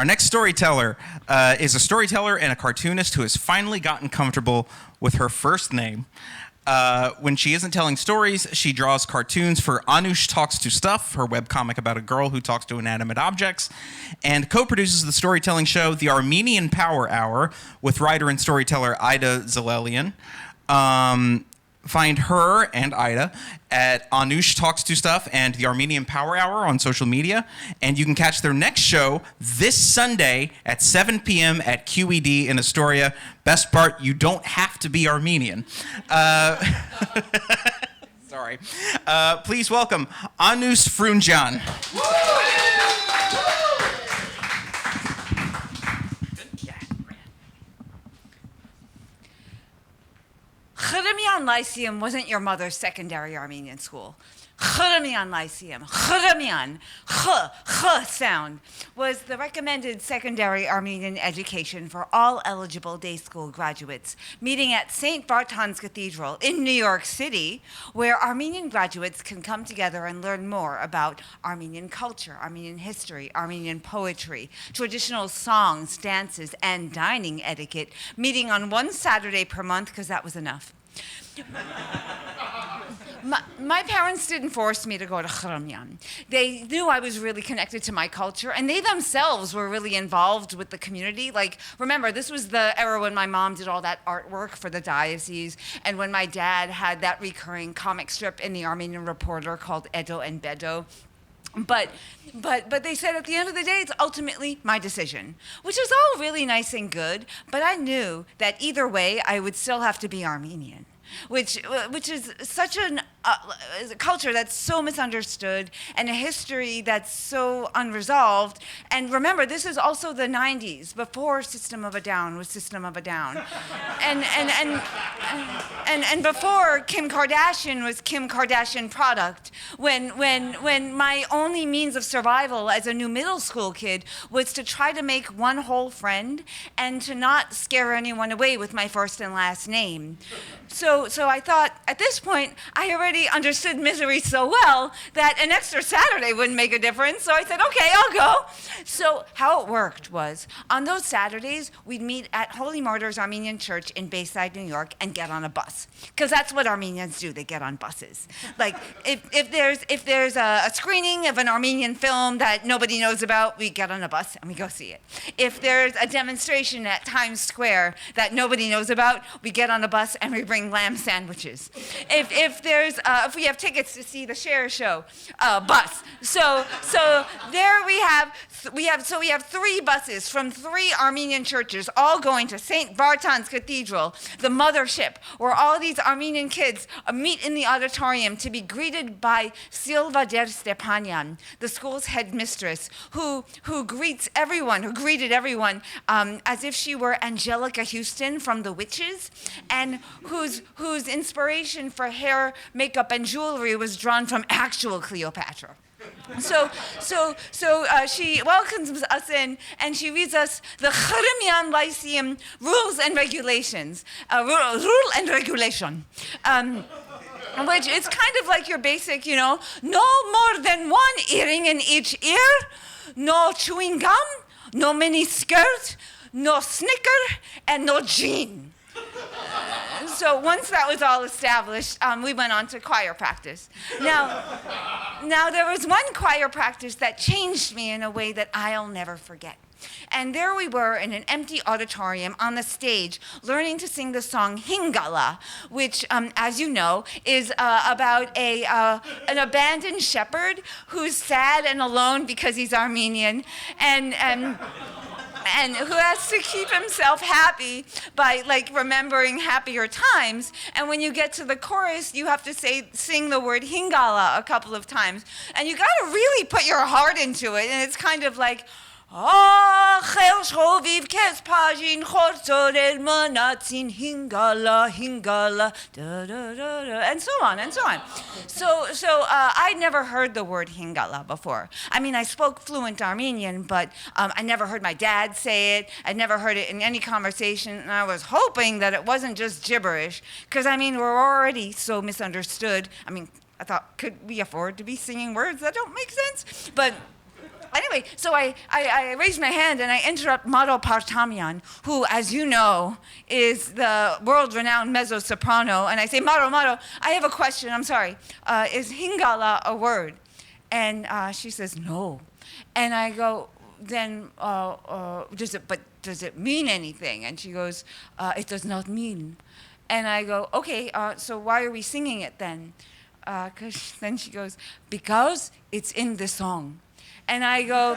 Our next storyteller is a storyteller and a cartoonist who has finally gotten comfortable with her first name. When she isn't telling stories, she draws cartoons for Anoush Talks to Stuff, her webcomic about a girl who talks to inanimate objects, and co-produces the storytelling show The Armenian Power Hour with writer and storyteller Ida Zalelian. Find her and Ida at Anoush Talks to Stuff and the Armenian Power Hour on social media. And you can catch their next show this Sunday at 7 p.m. at QED in Astoria. Best part, you don't have to be Armenian. Sorry. Please welcome Anoush Froundjian. Khrimian Lyceum wasn't your mother's secondary Armenian school. Khrimian Lyceum, Khrimian, ch sound, was the recommended secondary Armenian education for all eligible day school graduates, meeting at St. Barthan's Cathedral in New York City, where Armenian graduates can come together and learn more about Armenian culture, Armenian history, Armenian poetry, traditional songs, dances, and dining etiquette, meeting on one Saturday per month, because that was enough. My parents didn't force me to go to Khrimian. They knew I was really connected to my culture, and they themselves were really involved with the community. Like, remember, this was the era when my mom did all that artwork for the diocese, and when my dad had that recurring comic strip in the Armenian Reporter called Edo and Bedo. But they said at the end of the day, it's ultimately my decision, which is all really nice and good, but I knew that either way, I would still have to be Armenian. Which is such a culture that's so misunderstood and a history that's so unresolved. And remember, this is also the 90s, before System of a Down was System of a Down. And before Kim Kardashian was Kim Kardashian product, when my only means of survival as a new middle school kid was to try to make one whole friend and to not scare anyone away with my first and last name. So I thought, at this point, I already understood misery so well that an extra Saturday wouldn't make a difference. So I said, okay, I'll go. So how it worked was, on those Saturdays, we'd meet at Holy Martyrs Armenian Church in Bayside, New York, and get on a bus. Because that's what Armenians do, they get on buses. Like, if there's a screening of an Armenian film that nobody knows about, we get on a bus and we go see it. If there's a demonstration at Times Square that nobody knows about, we get on a bus and we bring lamb sandwiches. If we have tickets to see the Cher show, bus. So there we have 3 buses from 3 Armenian churches, all going to St. Barthan's Cathedral, the mothership, where all these Armenian kids meet in the auditorium to be greeted by Silva Der Stepanian, the school's headmistress, who greeted everyone as if she were Angelica Houston from The Witches, and whose inspiration for hair, makeup, and jewelry was drawn from actual Cleopatra. So she welcomes us in, and she reads us the Khrimian Lyceum rules and regulations. Rule and regulation. Which is kind of like your basic, no more than 1 earring in each ear, no chewing gum, no mini skirt, no snicker, and no jean. So once that was all established, we went on to choir practice. Now there was one choir practice that changed me in a way that I'll never forget. And there we were in an empty auditorium on the stage learning to sing the song Hingala, which, as you know, is about an abandoned shepherd who's sad and alone because he's Armenian and who has to keep himself happy by remembering happier times. And when you get to the chorus, you have to sing the word Hingala a couple of times. And you gotta really put your heart into it. And it's kind of like, and so on and so on. So I'd never heard the word Hingala before. I mean, I spoke fluent Armenian, but I never heard my dad say it. I'd never heard it in any conversation, and I was hoping that it wasn't just gibberish, because, I mean, we're already so misunderstood. I mean, I thought, could we afford to be singing words that don't make sense? But Anyway, so I raise my hand and I interrupt Maro Partamian, who, as you know, is the world-renowned mezzo-soprano. And I say, Maro, I have a question. I'm sorry. Is hingala a word? And she says, no. And I go, then does it mean anything? And she goes, it does not mean. And I go, okay, so why are we singing it then? Because then she goes, because it's in the song. And I go,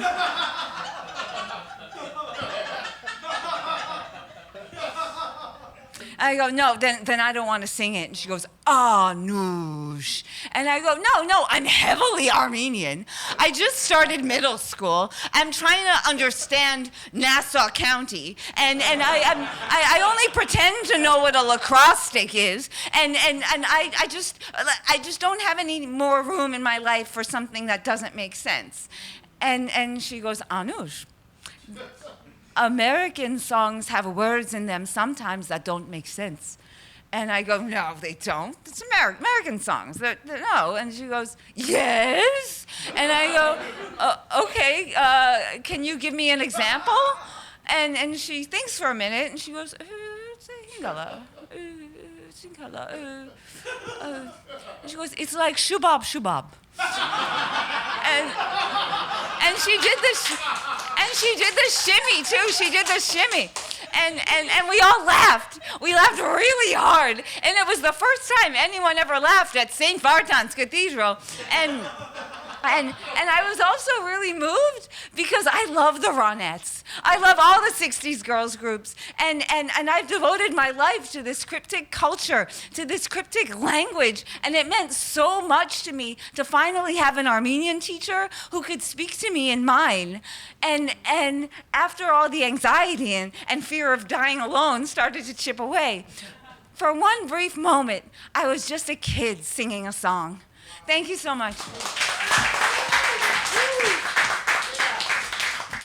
no, then I don't want to sing it. And she goes, Anoush. And I go, no, I'm heavily Armenian. I just started middle school. I'm trying to understand Nassau County. And I only pretend to know what a lacrosse stick is. And I just don't have any more room in my life for something that doesn't make sense. And she goes, Anoush, American songs have words in them sometimes that don't make sense. And I go, no, they don't. It's American songs. No. And she goes, yes. And I go, okay, can you give me an example? And she thinks for a minute, and she goes, Hingala. And she goes, it's like shubab, shubab. And she did the shimmy too. She did the shimmy, and we all laughed. We laughed really hard, and it was the first time anyone ever laughed at St. Vartan's Cathedral. And I was also really moved because I love the Ronettes. I love all the 60s girls groups. And I've devoted my life to this cryptic culture, to this cryptic language. And it meant so much to me to finally have an Armenian teacher who could speak to me in mine. And after all the anxiety and fear of dying alone started to chip away, for one brief moment, I was just a kid singing a song. Thank you so much.